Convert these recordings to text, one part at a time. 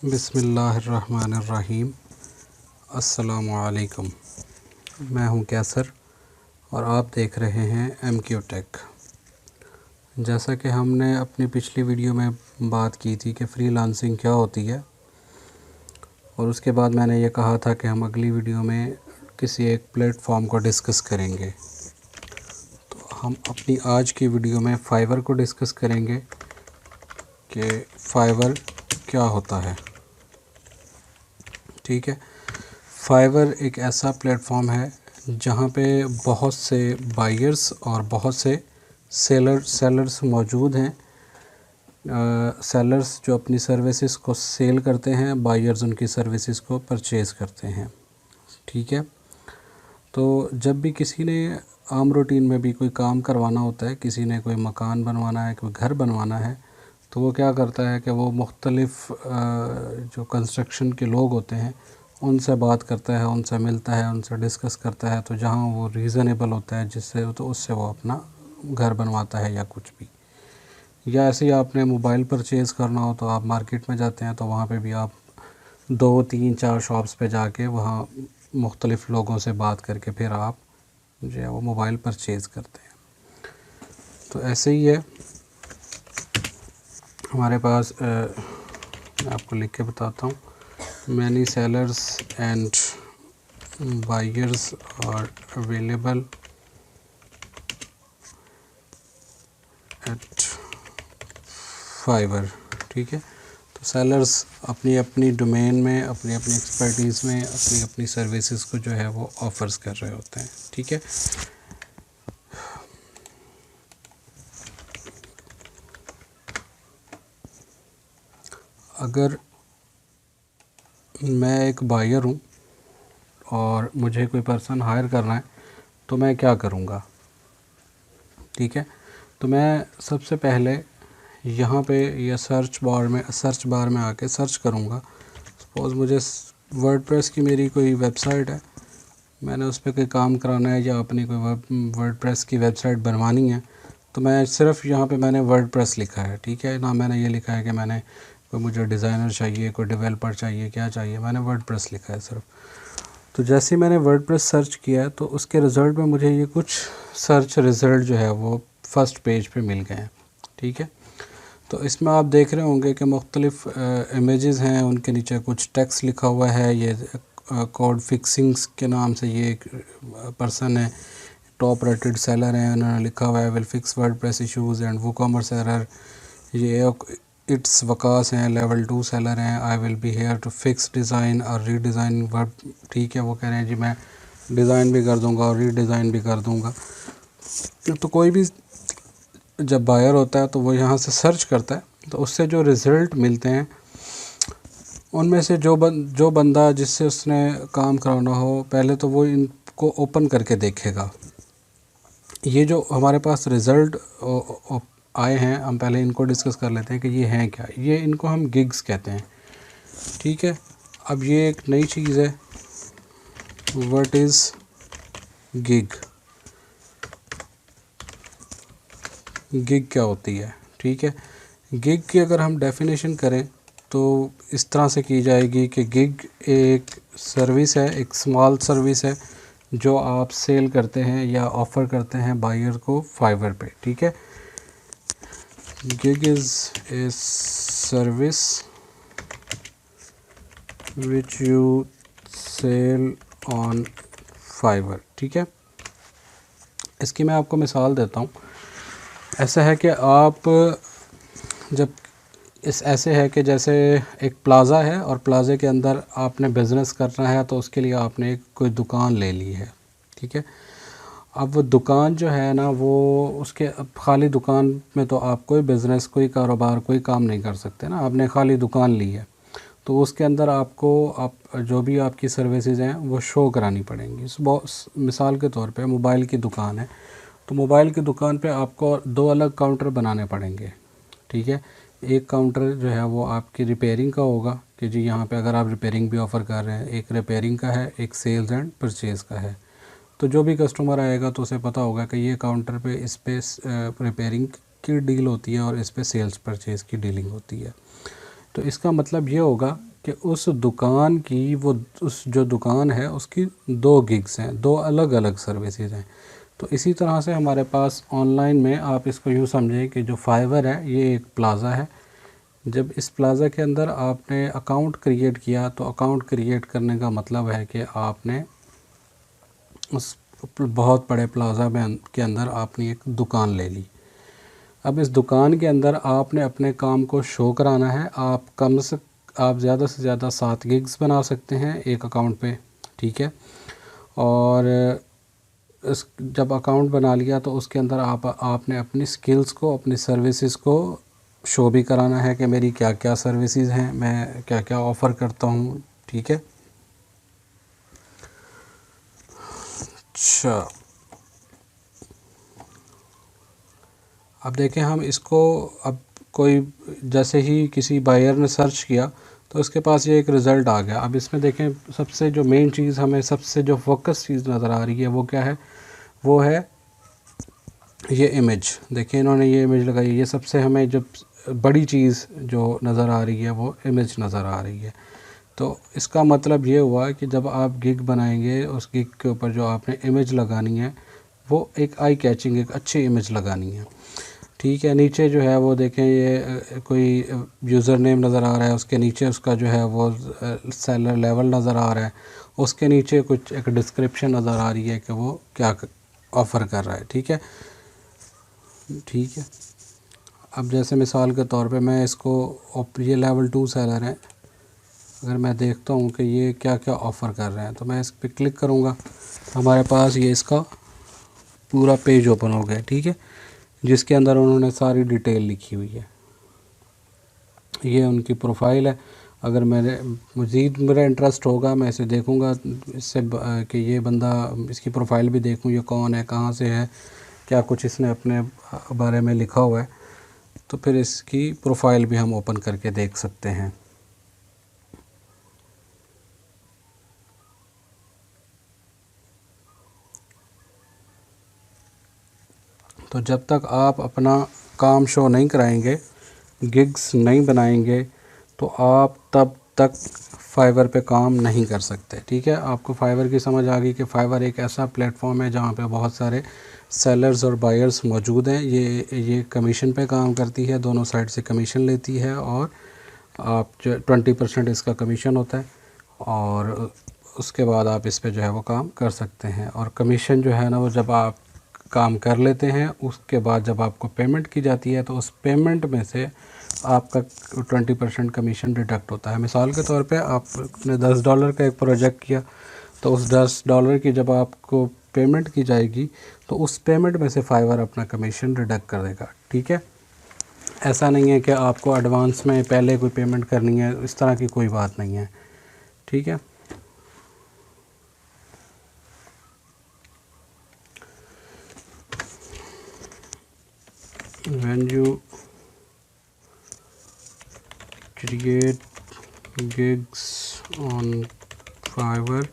बिस्मिल्लाहिर्रहमानिर्रहीम। अस्सलामुअलैकुम। मैं हूं कैसर और आप देख रहे हैं MQ टेक। जैसा कि हमने अपनी पिछली वीडियो में बात की थी कि फ्रीलांसिंग क्या होती है, और उसके बाद मैंने ये कहा था कि हम अगली वीडियो में किसी एक प्लेटफॉर्म को डिस्कस करेंगे। तो हम अपनी आज की वीडियो में फाइवर को डिस्कस करेंगे कि फाइवर क्या होता है। ठीक है, फाइवर एक ऐसा प्लेटफॉर्म है जहाँ पे बहुत से बायर्स और बहुत से सेलर्स मौजूद हैं। सेलर्स जो अपनी सर्विसेज को सेल करते हैं, बायर्स उनकी सर्विसेज को परचेज़ करते हैं। ठीक है, तो जब भी किसी ने आम रूटीन में भी कोई काम करवाना होता है, किसी ने कोई मकान बनवाना है, कोई घर बनवाना है, तो वो क्या करता है कि वो मुख्तलिफ़ जो कंस्ट्रक्शन के लोग होते हैं उनसे बात करता है, उनसे मिलता है, उनसे डिस्कस करता है। तो जहाँ वो रीज़नेबल होता है जिससे, तो उससे वो अपना घर बनवाता है या कुछ भी। या ऐसे ही आपने मोबाइल परचेज़ करना हो तो आप मार्केट में जाते हैं, तो वहाँ पे भी आप 2, 3, 4 शॉप्स पे जाके वहाँ मुख्तलिफ़ लोगों से बात करके फिर आप जो है वो मोबाइल परचेज़ करते हैं। तो ऐसे ही है हमारे पास। मैं आपको लिख के बताता हूँ। Many sellers and buyers are available at Fiverr. ठीक है, तो सेलर्स अपनी अपनी डोमेन में, अपनी अपनी एक्सपर्टीज़ में अपनी अपनी सर्विसेज को जो है वो ऑफ़र्स कर रहे होते हैं। ठीक है, अगर मैं एक बायर हूँ और मुझे कोई पर्सन हायर करना है तो मैं क्या करूँगा। ठीक है, तो मैं सबसे पहले यहाँ पे ये सर्च बार में आके सर्च करूँगा। सपोज़ मुझे वर्डप्रेस की मेरी कोई वेबसाइट है, मैंने उस पर कोई काम कराना है या अपनी कोई वर्डप्रेस की वेबसाइट बनवानी है, तो मैं सिर्फ यहाँ पे मैंने वर्डप्रेस लिखा है। ठीक है, ना मैंने ये लिखा है कि मैंने कोई मुझे डिज़ाइनर चाहिए, कोई डेवलपर चाहिए, क्या चाहिए, मैंने वर्डप्रेस लिखा है सिर्फ। तो जैसे ही मैंने वर्डप्रेस सर्च किया है तो उसके रिज़ल्ट में मुझे ये कुछ सर्च रिज़ल्ट जो है वो फ़र्स्ट पेज पे मिल गए हैं। ठीक है, तो इसमें आप देख रहे होंगे कि मुख्तलिफ़ इमेजेस हैं, उनके नीचे कुछ टेक्स्ट लिखा हुआ है। ये कोड फिक्सिंग्स के नाम से ये एक पर्सन है, टॉप रेटेड सेलर हैं, उन्होंने लिखा हुआ है will fix WordPress issues and WooCommerce error. ये इट्स वकास हैं, लेवल 2 सेलर हैं। I will be here to fix design और रीडिज़ाइन वर्ड। ठीक है, वो कह रहे हैं जी मैं डिज़ाइन भी कर दूंगा और रीडिज़ाइन भी कर दूंगा। तो कोई भी जब बायर होता है तो वो यहाँ से सर्च करता है, तो उससे जो रिज़ल्ट मिलते हैं उनमें से जो बंदा जिससे उसने काम कराना हो, पहले तो वो इनको ओपन करके देखेगा। ये जो हमारे पास रिज़ल्ट आए हैं, हम पहले इनको डिस्कस कर लेते हैं कि ये हैं क्या। ये इनको हम गिग्स कहते हैं। ठीक है, अब ये एक नई चीज़ है, व्हाट इज़ गिग। गिग क्या होती है। ठीक है, गिग की अगर हम डेफिनेशन करें तो इस तरह से की जाएगी कि गिग एक सर्विस है, एक स्मॉल सर्विस है जो आप सेल करते हैं या ऑफ़र करते हैं बायर को फाइवर पे। ठीक है, gig is a service which you sell on Fiverr. ठीक है, इसकी मैं आपको मिसाल देता हूँ। ऐसा है कि आप जब ऐसे है कि जैसे एक प्लाज़ा है और प्लाज़े के अंदर आपने बिज़नेस करना है, तो उसके लिए आपने कोई दुकान ले ली है। ठीक है, अब वो दुकान जो है ना, वो उसके अब खाली दुकान में तो आप कोई बिज़नेस, कोई कारोबार, कोई काम नहीं कर सकते ना। आपने खाली दुकान ली है तो उसके अंदर आपको आप जो भी आपकी सर्विसेज हैं वो शो करानी पड़ेंगी। मिसाल के तौर पे मोबाइल की दुकान है, तो मोबाइल की दुकान पे आपको 2 अलग काउंटर बनाने पड़ेंगे। ठीक है, एक काउंटर जो है वो आपकी रिपेयरिंग का होगा कि जी यहाँ पे अगर आप रिपेयरिंग भी ऑफ़र कर रहे हैं, एक रिपेयरिंग का है, एक सेल्स एंड परचेज़ का है। तो जो भी कस्टमर आएगा तो उसे पता होगा कि ये काउंटर पे इस पे रिपेयरिंग की डील होती है और इस पे सेल्स परचेज़ की डीलिंग होती है। तो इसका मतलब ये होगा कि उस दुकान की उस जो दुकान है उसकी 2 गिग्स हैं, 2 अलग अलग सर्विसेज हैं। तो इसी तरह से हमारे पास ऑनलाइन में आप इसको यूँ समझें कि जो फाइवर है ये एक प्लाज़ा है। जब इस प्लाज़ा के अंदर आपने अकाउंट क्रिएट किया तो अकाउंट क्रिएट करने का मतलब है कि आपने उस बहुत बड़े प्लाज़ा में के अंदर आपने एक दुकान ले ली। अब इस दुकान के अंदर आपने अपने काम को शो कराना है। आप ज़्यादा से ज़्यादा 7 गिग्स बना सकते हैं एक अकाउंट पे, ठीक है। और जब अकाउंट बना लिया तो उसके अंदर आपने अपनी स्किल्स को, अपनी सर्विसेज को शो भी कराना है कि मेरी क्या क्या सर्विसेज हैं, मैं क्या क्या ऑफ़र करता हूँ, ठीक है। अच्छा, अब देखें हम इसको, अब कोई जैसे ही किसी बायर ने सर्च किया तो उसके पास ये एक रिज़ल्ट आ गया। अब इसमें देखें सबसे जो मेन चीज़, हमें सबसे जो फोकस चीज़ नज़र आ रही है वो क्या है, वो है ये इमेज। देखिए इन्होंने ये इमेज लगाई, ये सबसे हमें जो बड़ी चीज़ जो नज़र आ रही है वो इमेज नज़र आ रही है। तो इसका मतलब ये हुआ कि जब आप गिग बनाएंगे उस गिग के ऊपर जो आपने इमेज लगानी है वो एक आई कैचिंग, एक अच्छी इमेज लगानी है, ठीक है। नीचे जो है वो देखें ये कोई यूज़र नेम नज़र आ रहा है, उसके नीचे उसका जो है वो सेलर लेवल नज़र आ रहा है, उसके नीचे कुछ एक डिस्क्रिप्शन नज़र आ रही है कि वो क्या ऑफ़र कर रहा है, ठीक है। ठीक है, अब जैसे मिसाल के तौर पे मैं इसको, ये लेवल 2 सेलर है, अगर मैं देखता हूँ कि ये क्या क्या ऑफ़र कर रहे हैं तो मैं इस पर क्लिक करूँगा, हमारे पास ये इसका पूरा पेज ओपन हो गया, ठीक है, जिसके अंदर उन्होंने सारी डिटेल लिखी हुई है। ये उनकी प्रोफाइल है। अगर मेरा इंटरेस्ट होगा मैं इसे देखूँगा, इससे कि ये बंदा, इसकी प्रोफाइल भी देखूँ ये कौन है, कहाँ से है, क्या कुछ इसने अपने बारे में लिखा हुआ है, तो फिर इसकी प्रोफाइल भी हम ओपन करके देख सकते हैं। तो जब तक आप अपना काम शो नहीं कराएंगे, गिग्स नहीं बनाएंगे, तो आप तब तक फाइवर पे काम नहीं कर सकते, ठीक है। आपको फाइवर की समझ आ गई कि फाइवर एक ऐसा प्लेटफॉर्म है जहाँ पे बहुत सारे सेलर्स और बायर्स मौजूद हैं। ये कमीशन पे काम करती है, दोनों साइड से कमीशन लेती है, और आप जो 20% इसका कमीशन होता है, और उसके बाद आप इस पे जो है वो काम कर सकते हैं। और कमीशन जो है ना, वो जब आप काम कर लेते हैं उसके बाद जब आपको पेमेंट की जाती है तो उस पेमेंट में से आपका 20% कमीशन डिडक्ट होता है। मिसाल के तौर पे आपने $10 का एक प्रोजेक्ट किया तो उस $10 की जब आपको पेमेंट की जाएगी तो उस पेमेंट में से फाइवर अपना कमीशन डिडक्ट कर देगा, ठीक है। ऐसा नहीं है कि आपको एडवांस में पहले कोई पेमेंट करनी है, इस तरह की कोई बात नहीं है, ठीक है। When you create gigs on Fiverr,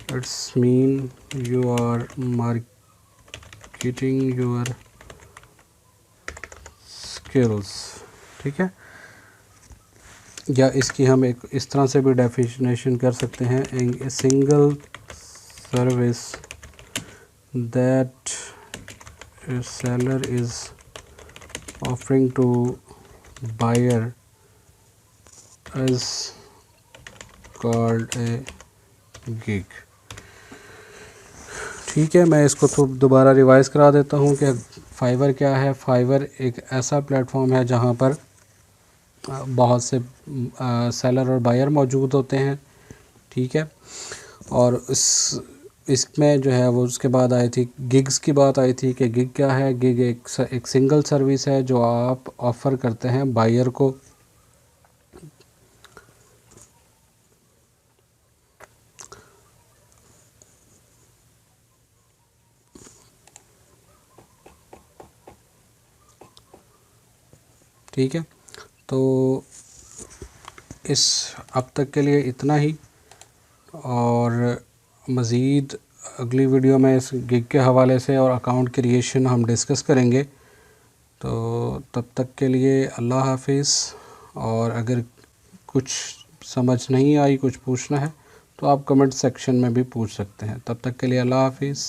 it's mean you are marketing your skills, ठीक है। या इसकी हम एक इस तरह से भी डेफिनेशन कर सकते हैं, a single service that a seller is offering to buyer is called a gig, ठीक है। मैं इसको तो दोबारा रिवाइज़ करा देता हूँ कि फाइवर क्या है। फाइवर एक ऐसा प्लेटफॉर्म है जहाँ पर बहुत से सेलर और बायर मौजूद होते हैं, ठीक है। और इसमें जो है वो उसके बाद आई थी गिग्स की बात आई थी कि गिग क्या है। गिग एक सिंगल सर्विस है जो आप ऑफ़र करते हैं बायर को, ठीक है। तो इस अब तक के लिए इतना ही, और मज़ीद अगली वीडियो में इस गिग के हवाले से और अकाउंट क्रिएशन हम डिस्कस करेंगे। तो तब तक के लिए अल्लाह हाफिज़। और अगर कुछ समझ नहीं आई, कुछ पूछना है तो आप कमेंट सेक्शन में भी पूछ सकते हैं। तब तक के लिए अल्लाह हाफिज़।